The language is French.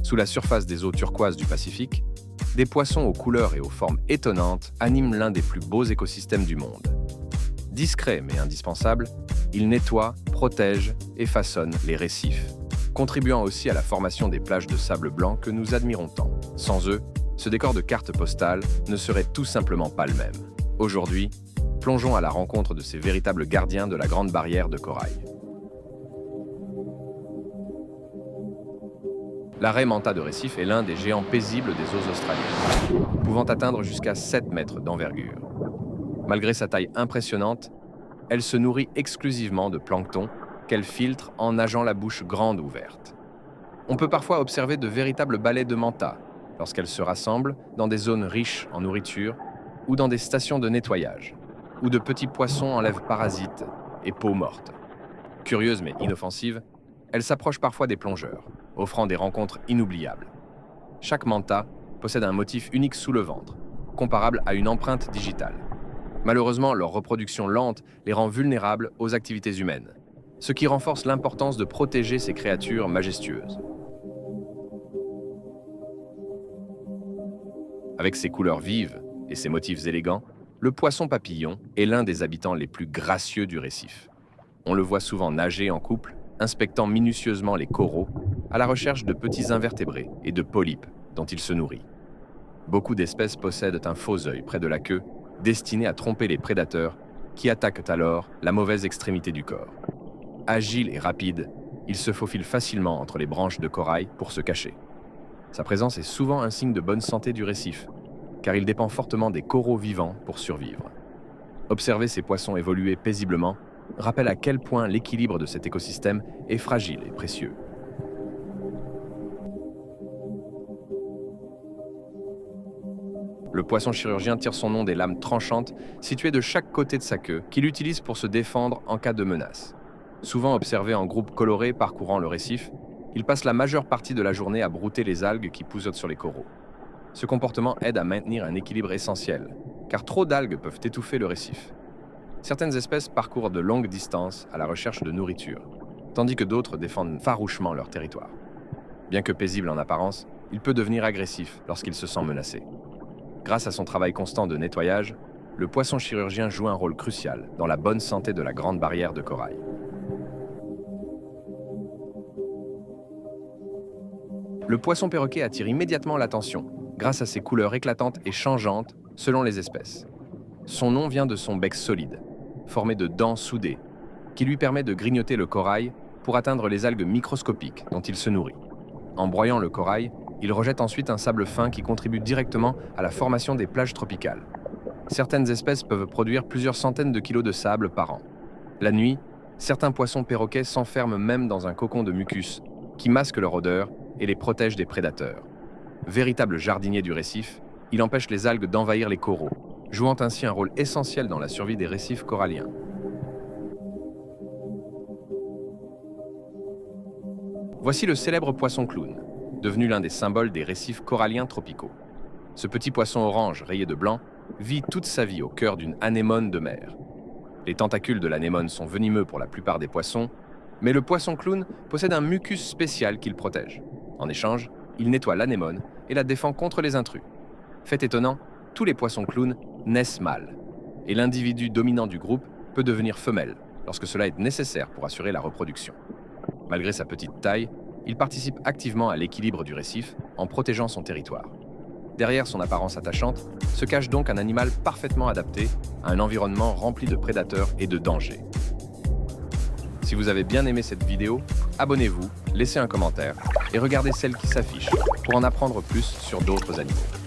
Sous la surface des eaux turquoises du Pacifique, des poissons aux couleurs et aux formes étonnantes animent l'un des plus beaux écosystèmes du monde. Discrets mais indispensables, ils nettoient, protègent et façonnent les récifs, contribuant aussi à la formation des plages de sable blanc que nous admirons tant. Sans eux, ce décor de carte postale ne serait tout simplement pas le même. Aujourd'hui, plongeons à la rencontre de ces véritables gardiens de la Grande Barrière de Corail. La raie manta de récif est l'un des géants paisibles des eaux australiennes, pouvant atteindre jusqu'à 7 mètres d'envergure. Malgré sa taille impressionnante, elle se nourrit exclusivement de plancton qu'elle filtre en nageant la bouche grande ouverte. On peut parfois observer de véritables balais de manta lorsqu'elles se rassemblent dans des zones riches en nourriture ou dans des stations de nettoyage, où de petits poissons enlèvent parasites et peaux mortes. Curieuse mais inoffensive, elle s'approche parfois des plongeurs, offrant des rencontres inoubliables. Chaque manta possède un motif unique sous le ventre, comparable à une empreinte digitale. Malheureusement, leur reproduction lente les rend vulnérables aux activités humaines, ce qui renforce l'importance de protéger ces créatures majestueuses. Avec ses couleurs vives et ses motifs élégants, le poisson papillon est l'un des habitants les plus gracieux du récif. On le voit souvent nager en couple, inspectant minutieusement les coraux, à la recherche de petits invertébrés et de polypes dont il se nourrit. Beaucoup d'espèces possèdent un faux œil près de la queue, destiné à tromper les prédateurs, qui attaquent alors la mauvaise extrémité du corps. Agile et rapide, il se faufile facilement entre les branches de corail pour se cacher. Sa présence est souvent un signe de bonne santé du récif, car il dépend fortement des coraux vivants pour survivre. Observer ces poissons évoluer paisiblement rappelle à quel point l'équilibre de cet écosystème est fragile et précieux. Le poisson chirurgien tire son nom des lames tranchantes situées de chaque côté de sa queue qu'il utilise pour se défendre en cas de menace. Souvent observé en groupe coloré parcourant le récif, il passe la majeure partie de la journée à brouter les algues qui poussotent sur les coraux. Ce comportement aide à maintenir un équilibre essentiel, car trop d'algues peuvent étouffer le récif. Certaines espèces parcourent de longues distances à la recherche de nourriture, tandis que d'autres défendent farouchement leur territoire. Bien que paisible en apparence, il peut devenir agressif lorsqu'il se sent menacé. Grâce à son travail constant de nettoyage, le poisson chirurgien joue un rôle crucial dans la bonne santé de la Grande Barrière de Corail. Le poisson perroquet attire immédiatement l'attention, grâce à ses couleurs éclatantes et changeantes selon les espèces. Son nom vient de son bec solide, formé de dents soudées, qui lui permet de grignoter le corail pour atteindre les algues microscopiques dont il se nourrit. En broyant le corail, il rejette ensuite un sable fin qui contribue directement à la formation des plages tropicales. Certaines espèces peuvent produire plusieurs centaines de kilos de sable par an. La nuit, certains poissons perroquets s'enferment même dans un cocon de mucus qui masque leur odeur et les protège des prédateurs. Véritable jardinier du récif, il empêche les algues d'envahir les coraux, jouant ainsi un rôle essentiel dans la survie des récifs coralliens. Voici le célèbre poisson clown, devenu l'un des symboles des récifs coralliens tropicaux. Ce petit poisson orange rayé de blanc vit toute sa vie au cœur d'une anémone de mer. Les tentacules de l'anémone sont venimeux pour la plupart des poissons, mais le poisson clown possède un mucus spécial qu'il protège. En échange, il nettoie l'anémone et la défend contre les intrus. Fait étonnant, tous les poissons clowns naissent mâles, et l'individu dominant du groupe peut devenir femelle lorsque cela est nécessaire pour assurer la reproduction. Malgré sa petite taille, il participe activement à l'équilibre du récif en protégeant son territoire. Derrière son apparence attachante se cache donc un animal parfaitement adapté à un environnement rempli de prédateurs et de dangers. Si vous avez bien aimé cette vidéo, abonnez-vous, laissez un commentaire et regardez celle qui s'affiche pour en apprendre plus sur d'autres animaux.